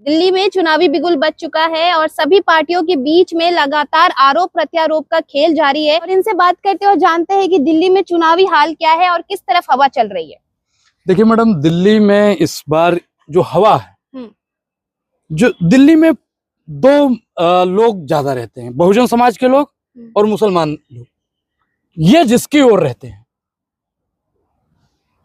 दिल्ली में चुनावी बिगुल बज चुका है और सभी पार्टियों के बीच में लगातार आरोप प्रत्यारोप का खेल जारी है। और इनसे बात करते हैं और जानते हैं कि दिल्ली में चुनावी हाल क्या है और किस तरफ हवा चल रही है। देखिए मैडम, दिल्ली में इस बार जो हवा है, जो दिल्ली में दो लोग ज्यादा रहते हैं, बहुजन समाज के लोग और मुसलमान लोग। ये जिसकी ओर रहते हैं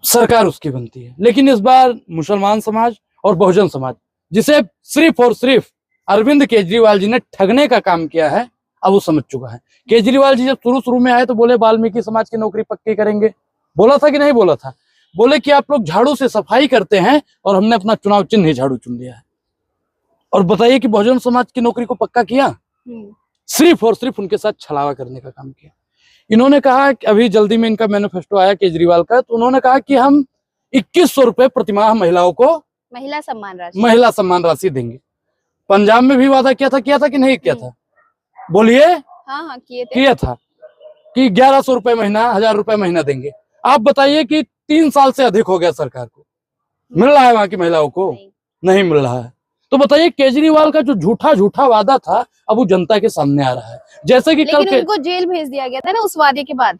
सरकार उसकी बनती है। लेकिन इस बार मुसलमान समाज और बहुजन समाज, जिसे सिर्फ और सिर्फ अरविंद केजरीवाल जी ने ठगने का काम किया है, अब वो समझ चुका है। केजरीवाल जी जब शुरू में आए तो बोले वाल्मीकि समाज की नौकरी पक्की करेंगे, बोला था कि नहीं बोला था? बोले कि आप लोग झाड़ू से सफाई करते हैं और हमने अपना चुनाव चिन्ह ही झाड़ू चुन लिया है। और बताइए कि बहुजन समाज की नौकरी को पक्का किया? सिर्फ और सिर्फ उनके साथ छलावा करने का काम किया। इन्होंने कहा कि अभी जल्दी में इनका मैनिफेस्टो आया केजरीवाल का, तो उन्होंने कहा कि हम 2100 रुपए प्रतिमाह महिलाओं को महिला सम्मान राशि देंगे। पंजाब में भी वादा किया था कि नहीं किया था? बोलिए। हाँ, किया था कि 1100 रुपए महीना, 1000 रुपए महीना देंगे। आप बताइए कि 3 साल से अधिक हो गया सरकार को, मिल रहा है वहां की महिलाओं को? नहीं मिल रहा है। तो बताइए केजरीवाल का जो झूठा वादा था, अब वो जनता के सामने आ रहा है। जैसे कि कल उनको जेल भेज दिया गया था ना उस वादे के बाद।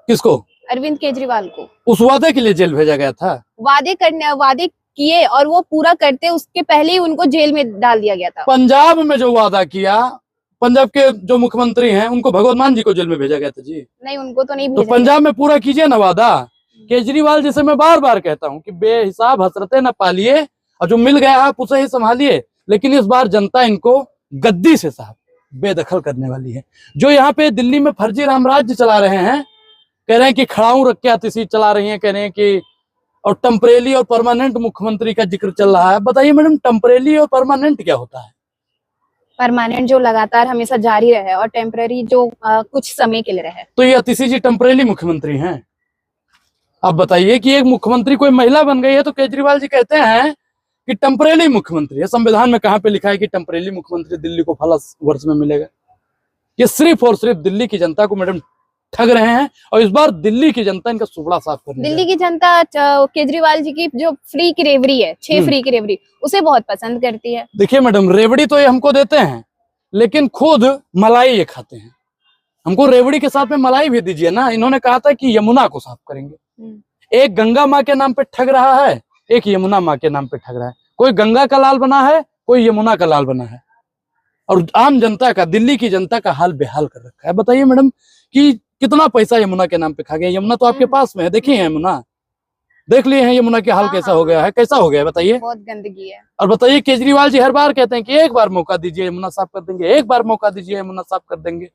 किसको? अरविंद केजरीवाल को उस वादे के लिए जेल भेजा गया था। वादे किए और वो पूरा करते उसके पहले ही उनको जेल में डाल दिया गया था। पंजाब में जो वादा किया, पंजाब के जो मुख्यमंत्री हैं उनको भगवत मान जी को जेल में भेजा गया था जी। नहीं, उनको तो नहीं तो भेजा। पंजाब में पूरा कीजिए ना वादा। केजरीवाल जैसे मैं बार बार कहता हूँ कि बेहिसाब हसरतें न पालिए और जो मिल गया आप उसे ही संभालिए। लेकिन इस बार जनता इनको गद्दी से साहब बेदखल करने वाली है। जो यहाँ पे दिल्ली में फर्जी रामराज्य चला रहे हैं, कह रहे हैं कि खड़ाऊ रख के आतिशी चला रही हैं, कह रहे हैं कि और टेम्परेरी और परमानेंट मुख्यमंत्री का जिक्र चल रहा है। बताइए मैडम, टेम्परेरी और परमानेंट क्या होता है? परमानेंट जो लगातार हमेशा जारी रहे और टेम्परेरी जो कुछ समय के लिए रहे। तो ये अतिशी जी टेम्परेरी मुख्यमंत्री हैं। अब बताइए कि एक मुख्यमंत्री कोई महिला बन गई है तो केजरीवाल जी कहते हैं कि टेम्परेरी मुख्यमंत्री है। संविधान में कहां पे लिखा है कि टेम्परेरी मुख्यमंत्री दिल्ली को फला वर्ष में मिलेगा? ये सिर्फ और सिर्फ दिल्ली की जनता को मैडम ठग रहे हैं। और इस बार दिल्ली की जनता इनका सुपड़ा साफ करने दिल्ली की जनता केजरीवाल जी की जो फ्री की रेवड़ी है, 6 फ्री की रेवड़ी, उसे बहुत पसंद करती है। देखिए मैडम, रेवड़ी तो ये हमको देते हैं, लेकिन खुद मलाई ये खाते हैं। हमको रेवड़ी के साथ में मलाई भी दीजिए ना। इन्होंने कहा था कि यमुना को साफ करेंगे। एक गंगा माँ के नाम पे ठग रहा है, एक यमुना माँ के नाम पे ठग रहा है। कोई गंगा का लाल बना है, कोई यमुना का लाल बना है। और आम जनता का, दिल्ली की जनता का हाल बेहाल कर रखा है। बताइए मैडम कि कितना पैसा यमुना के नाम पे खा गया। यमुना तो आपके पास में है, देखिए यमुना, देख लिए हैं यमुना के हाल कैसा हो गया है। कैसा हो गया है बताइए? बहुत गंदगी है। और बताइए केजरीवाल जी हर बार कहते हैं कि एक बार मौका दीजिए यमुना साफ कर देंगे, एक बार मौका दीजिए यमुना साफ कर देंगे।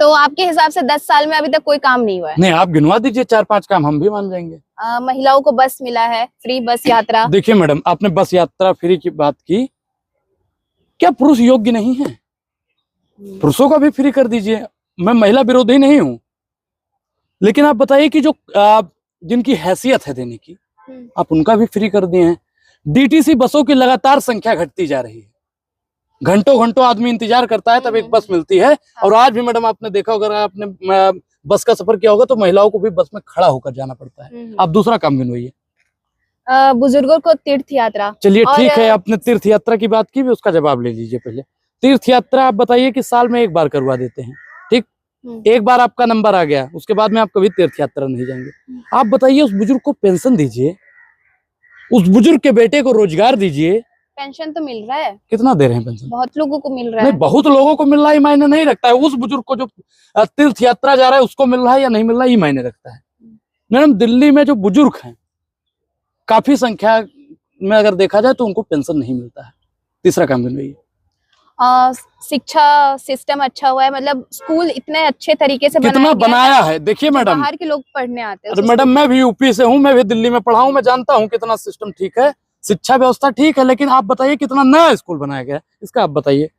तो आपके हिसाब से 10 साल में अभी तक कोई काम नहीं हुआ है? नहीं, आप गिनवा दीजिए 4-5 काम, हम भी मान जाएंगे। महिलाओं को बस मिला है, फ्री बस यात्रा। देखिए मैडम, आपने बस यात्रा फ्री की बात की, क्या पुरुष योग्य नहीं है? पुरुषों का भी फ्री कर दीजिए। मैं महिला विरोधी नहीं हूं, लेकिन आप बताइए कि जो जिनकी हैसियत है देने की, आप उनका भी फ्री कर दिए हैं। डीटीसी बसों की लगातार संख्या घटती जा रही है। घंटों आदमी इंतजार करता है तब एक बस मिलती है। और आज भी मैडम आपने देखा, अगर आपने बस का सफर किया होगा तो महिलाओं को भी बस में खड़ा होकर जाना पड़ता है। आप दूसरा काम गिनवाइए। बुजुर्गों को तीर्थ यात्रा। चलिए ठीक है, आपने तीर्थ यात्रा की बात की भी, उसका जवाब ले लीजिए पहले। तीर्थ यात्रा आप बताइए कि साल में एक बार करवा देते हैं, ठीक? एक बार आपका नंबर आ गया, उसके बाद में आप कभी तीर्थ यात्रा नहीं जाएंगे। आप बताइए उस बुजुर्ग को पेंशन दीजिए, उस बुजुर्ग के बेटे को रोजगार दीजिए। पेंशन तो मिल रहा है। कितना दे रहे हैं पेंशन? बहुत लोगों को मिल रहा है। नहीं, बहुत लोगों को मिल रहा है मायने नहीं रखता है। उस बुजुर्ग को जो तीर्थ यात्रा जा रहा है उसको मिल रहा है या नहीं मिल रहा है, ये मायने रखता है। मैडम, दिल्ली में जो बुजुर्ग हैं काफी संख्या में अगर देखा जाए तो उनको पेंशन नहीं मिलता है। तीसरा काम गिनवाइए। शिक्षा सिस्टम अच्छा हुआ है, मतलब स्कूल इतने अच्छे तरीके से कितना बनाया है। देखिए मैडम, बाहर के लोग पढ़ने आते हैं। अरे मैडम, मैं भी यूपी से हूँ, मैं भी दिल्ली में पढ़ा हूँ, मैं जानता हूँ कितना सिस्टम ठीक है, शिक्षा व्यवस्था ठीक है। लेकिन आप बताइए कितना नया स्कूल बनाया गया, इसका आप बताइए।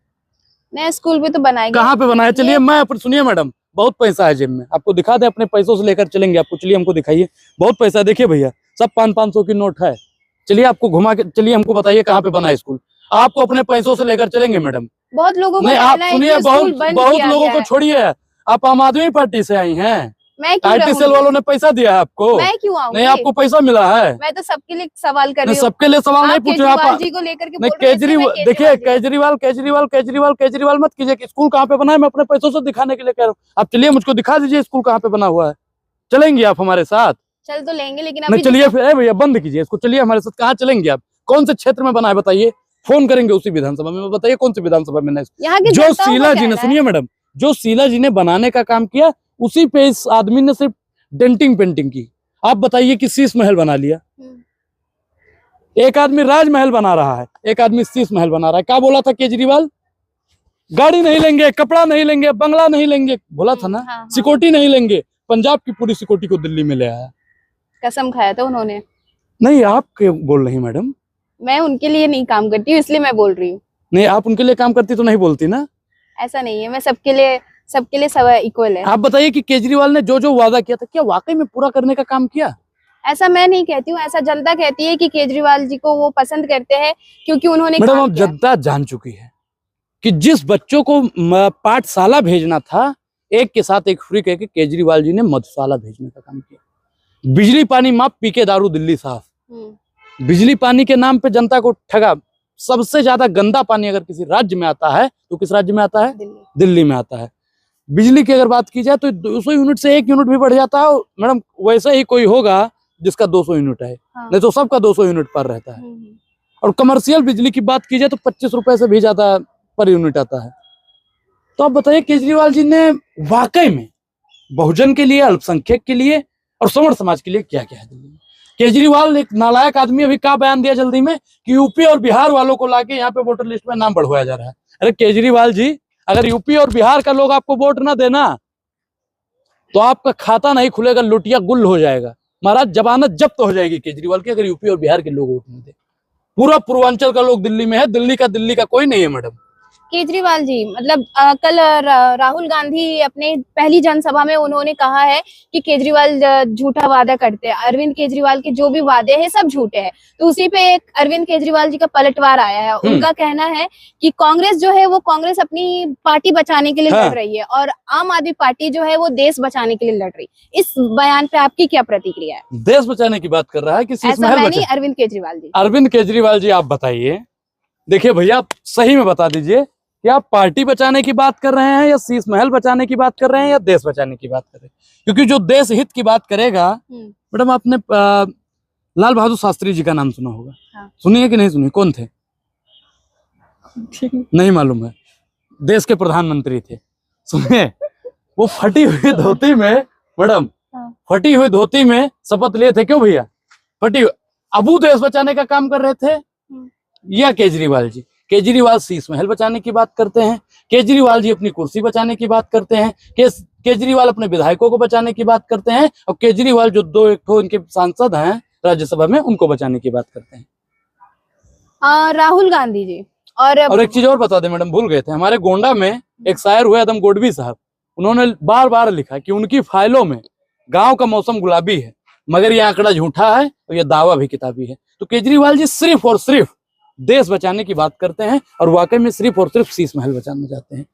नया स्कूल भी तो बनाया गया। कहाँ पे बनाया? चलिए मैं सुनिए मैडम, बहुत पैसा है जेब में, आपको दिखा दे, अपने पैसों से लेकर चलेंगे आपको। चलिए हमको दिखाइए, बहुत पैसा है। देखिए भैया, सब 500-500 की नोट है। चलिए आपको घुमा के, चलिए हमको बताइए कहाँ पे बना है स्कूल। आपको अपने पैसों से लेकर चलेंगे मैडम। बहुत लोगों को नहीं, आप सुनिए, बहुत लोगों को छोड़िए, आप आम आदमी पार्टी से आई हैं, मैं क्यों IT सेल रहूंगी? वालों ने पैसा दिया है आपको? मैं क्यों आऊंगी? नहीं, आपको पैसा मिला है? मैं तो सबके लिए सवाल कर नहीं, रही हूँ। सबके लिए सवाल नहीं आप पूछ रहे केजरीवाल आप। जी को लेकर के नहीं, बोल रहे हो, इसलिए मैं केजरीवाल देखिए, केजरीवाल जी- केजरीवाल केजरीवाल केजरीवाल केजरीवाल मत कीजिए। स्कूल कहाँ पे बना है, मैं अपने पैसों से दिखाने के लिए कह रहा हूँ। आप चलिए, मुझको दिखा दीजिए स्कूल कहाँ पे बना हुआ है। चलेंगे आप हमारे साथ? चल तो लेंगे, लेकिन नहीं अभी चलिए फिर, भैया बंद कीजिए इसको, चलिए हमारे साथ। कहाँ चलेंगे आप? कौन से क्षेत्र में बना है बताइए, फोन करेंगे उसी विधानसभा में। बताइए कौन सी विधानसभा में? यहाँ की जो जनता को शीला जी कहना ने, है। सुनिए मैडम, जो शीला जी ने बनाने का काम किया, उसी पे इस आदमी ने सिर्फ डेंटिंग पेंटिंग की। आप बताइए कि शीश महल बना लिया। एक आदमी राजमहल बना रहा है, एक आदमी शीश महल बना रहा है। क्या बोला था केजरीवाल? गाड़ी नहीं लेंगे, कपड़ा नहीं लेंगे, बंगला नहीं लेंगे, बोला था ना। हाँ, हाँ। सिक्योरिटी नहीं लेंगे, पंजाब की पूरी सिक्योरिटी को दिल्ली में ले आया। कसम खाया था उन्होंने। नहीं, आप क्यों बोल रही मैडम? मैं उनके लिए नहीं काम करती हूँ, इसलिए मैं बोल रही हूँ। नहीं, आप उनके लिए काम करती तो नहीं बोलती ना। ऐसा नहीं है, मैं सबके लिए सब इक्वल है। आप बताइए कि केजरीवाल ने जो जो वादा किया था, क्या वाकई में पूरा करने का काम किया? ऐसा मैं नहीं कहती हूँ, ऐसा जनता कहती है कि केजरीवाल जी को वो पसंद करते हैं क्योंकि उन्होंने मैडम, काम अब किया। जनता जान चुकी है कि जिस बच्चों को पाठशाला भेजना था, एक के साथ एक फ्री करके केजरीवाल जी ने मधुशाला भेजने का काम किया। बिजली पानी माफ, पी के दारू, दिल्ली साफ। बिजली पानी के नाम पे जनता को ठगा। सबसे ज्यादा गंदा पानी अगर किसी राज्य में आता है तो किस राज्य में आता है? दिल्ली में आता है। बिजली की अगर बात की जाए तो 200 यूनिट से 1 यूनिट भी बढ़ जाता है मैडम। वैसा ही कोई होगा जिसका 200 यूनिट है, हाँ। नहीं तो सबका 200 यूनिट पर रहता है। और कमर्शियल बिजली की बात की जाए तो 25 रुपए से भी ज्यादा पर यूनिट आता है। तो आप बताइए, केजरीवाल जी ने वाकई में बहुजन के लिए, अल्पसंख्यक के लिए और सवर्ण समाज के लिए क्या क्या है दिल्ली में? केजरीवाल एक नालायक आदमी अभी क्या बयान दिया जल्दी में कि यूपी और बिहार वालों को लाके यहाँ पे वोटर लिस्ट में नाम बढ़वाया जा रहा है। अरे केजरीवाल जी, अगर यूपी और बिहार का लोग आपको वोट ना देना तो आपका खाता नहीं खुलेगा, लुटिया गुल हो जाएगा। महाराज, जमानत जब्त हो जाएगी केजरीवाल की अगर यूपी और बिहार के लोग वोट नहीं दे। पूरा पूर्वांचल का लोग दिल्ली में है, दिल्ली का कोई नहीं है मैडम। केजरीवाल जी मतलब कल राहुल गांधी अपने पहली जनसभा में उन्होंने कहा है कि केजरीवाल झूठा वादा करते हैं। अरविंद केजरीवाल के जो भी वादे हैं सब झूठे हैं। तो उसी पे एक अरविंद केजरीवाल जी का पलटवार आया है। उनका कहना है कि कांग्रेस जो है वो कांग्रेस अपनी पार्टी बचाने के लिए लड़ रही है और आम आदमी पार्टी जो है वो देश बचाने के लिए लड़ रही है। इस बयान पे आपकी क्या प्रतिक्रिया है? देश बचाने की बात कर रहा है कि ऐसा मैं नहीं, अरविंद केजरीवाल जी। अरविंद केजरीवाल जी, आप बताइए। देखिए भैया, आप सही में बता दीजिए कि आप पार्टी बचाने की बात कर रहे हैं या शीश महल बचाने की बात कर रहे हैं या देश बचाने की बात कर रहे हैं? क्योंकि जो देश हित की बात करेगा, मैडम आपने लाल बहादुर शास्त्री जी का नाम सुना होगा। हाँ। सुनिए कि नहीं सुनिए? कौन थे? नहीं मालूम है? देश के प्रधानमंत्री थे। सुनिए, वो फटी हुई धोती में, मैडम फटी हुई धोती में शपथ लिए थे। क्यों भैया? फटी हुई। अबू देश बचाने का काम कर रहे थे या केजरीवाल जी? केजरीवाल शीश महल बचाने की बात करते हैं, केजरीवाल जी अपनी कुर्सी बचाने की बात करते हैं, केजरीवाल अपने विधायकों को बचाने की बात करते हैं, और केजरीवाल जो दो एक इनके सांसद हैं राज्यसभा में, उनको बचाने की बात करते हैं। राहुल गांधी जी और एक चीज और बता दें मैडम, भूल गए थे। हमारे गोंडा में एक शायर हुए आदम गोडवी साहब, उन्होंने बार बार लिखा कि उनकी फाइलों में गाँव का मौसम गुलाबी है, मगर ये आंकड़ा झूठा है और ये दावा भी किताबी है। तो केजरीवाल जी सिर्फ और सिर्फ देश बचाने की बात करते हैं और वाकई में सिर्फ और सिर्फ शीश महल बचाना चाहते हैं।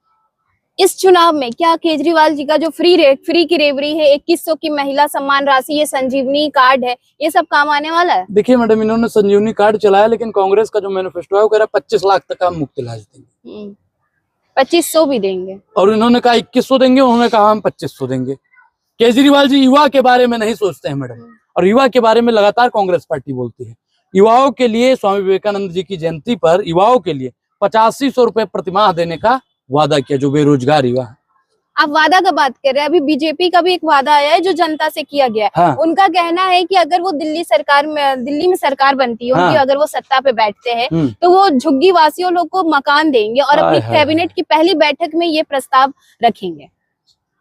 इस चुनाव में क्या केजरीवाल जी का जो फ्री की रेवड़ी है, 2100 की महिला सम्मान राशि, ये संजीवनी कार्ड है, ये सब काम आने वाला है? देखिए मैडम, इन्होंने संजीवनी कार्ड चलाया, लेकिन कांग्रेस का जो मैनिफेस्टो है वो कह रहा है 25 लाख तक का मुफ्त इलाज देंगे। 2500 भी देंगे और इन्होंने कहा 2100 देंगे, उन्होंने कहा हम 2500 देंगे। केजरीवाल जी युवा के बारे में नहीं सोचते हैं मैडम, और युवा के बारे में लगातार कांग्रेस पार्टी बोलती है। युवाओं के लिए स्वामी विवेकानंद जी की जयंती पर युवाओं के लिए 8500 रुपए प्रतिमाह देने का वादा किया, जो बेरोजगार युवा है। आप वादा का बात कर रहे हैं, अभी बीजेपी का भी एक वादा आया है जो जनता से किया गया है। हाँ। उनका कहना है कि अगर वो दिल्ली में सरकार बनती है, उनकी अगर वो सत्ता पे बैठते हैं तो वो झुग्गी वासियों लोग को मकान देंगे और अपनी कैबिनेट की पहली बैठक में ये प्रस्ताव रखेंगे।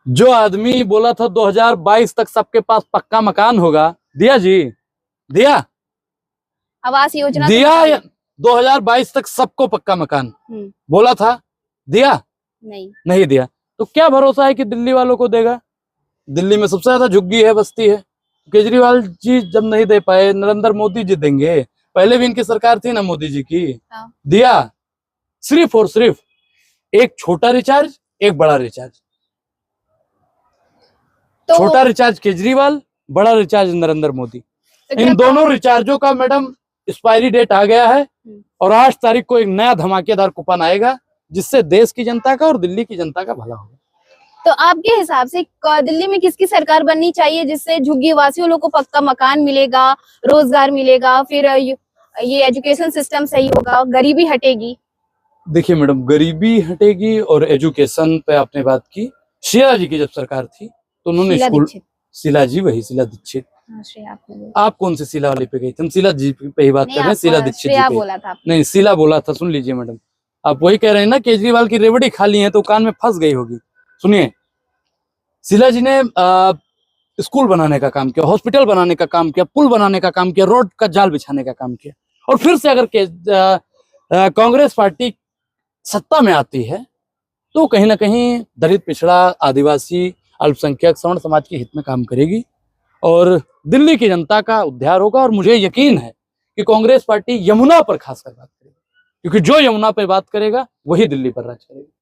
जो आदमी बोला था 2022 तक सबके पास पक्का मकान होगा, दिया जी? दिया? आवास योजना दिया? 2022 तक सबको पक्का मकान बोला था, दिया? नहीं दिया। तो क्या भरोसा है कि दिल्ली वालों को देगा? दिल्ली में सबसे ज्यादा झुग्गी है, बस्ती है। केजरीवाल जी जब नहीं दे पाए, नरेंद्र मोदी जी देंगे। पहले भी इनकी सरकार थी ना मोदी जी की। हाँ। दिया? सिर्फ और सिर्फ एक छोटा रिचार्ज, एक बड़ा रिचार्ज। तो छोटा रिचार्ज केजरीवाल, बड़ा रिचार्ज नरेंद्र मोदी। तो इन क्या दोनों रिचार्जों का मैडम एक्सपायरी डेट आ गया है और 8 तारीख को एक नया धमाकेदार कूपन आएगा जिससे देश की जनता का और दिल्ली की जनता का भला होगा। तो आपके हिसाब से दिल्ली में किसकी सरकार बननी चाहिए जिससे झुग्गी वासियों लोगों को पक्का मकान मिलेगा, रोजगार मिलेगा, फिर ये एजुकेशन सिस्टम सही होगा, गरीबी हटेगी? देखिए मैडम, गरीबी हटेगी और एजुकेशन पे आपने बात की। शीला जी की जब सरकार थी तो उन्होंने शीला स्कूल, दीक्षित। शीला जी, वही शीला दीक्षित। हाँ, श्रेया आपने बोला। आप कौन से शीला वाले पे गई थी? हम शीला जी पे ही बात नहीं, कर रहे हैं, आप शीला दीक्षित जी श्रेया पे। बोला था आपने। नहीं, शीला बोला था, सुन लीजिए मैडम। आप वही कह रहे हैं ना, केजरीवाल की रेवड़ी खाली है तो कान में फंस गई होगी। सुनिए, शीला जी ने स्कूल बनाने का काम किया, हॉस्पिटल बनाने का काम किया, पुल बनाने का काम किया, रोड का जाल बिछाने का काम किया। और फिर से अगर कांग्रेस पार्टी सत्ता में आती है तो कहीं ना कहीं दलित, पिछड़ा, आदिवासी, अल्पसंख्यक, सवर्ण समाज के हित में काम करेगी और दिल्ली की जनता का उद्धार होगा। और मुझे यकीन है कि कांग्रेस पार्टी यमुना पर खासकर बात करेगी, क्योंकि जो यमुना पर बात करेगा वही दिल्ली पर राज करेगा।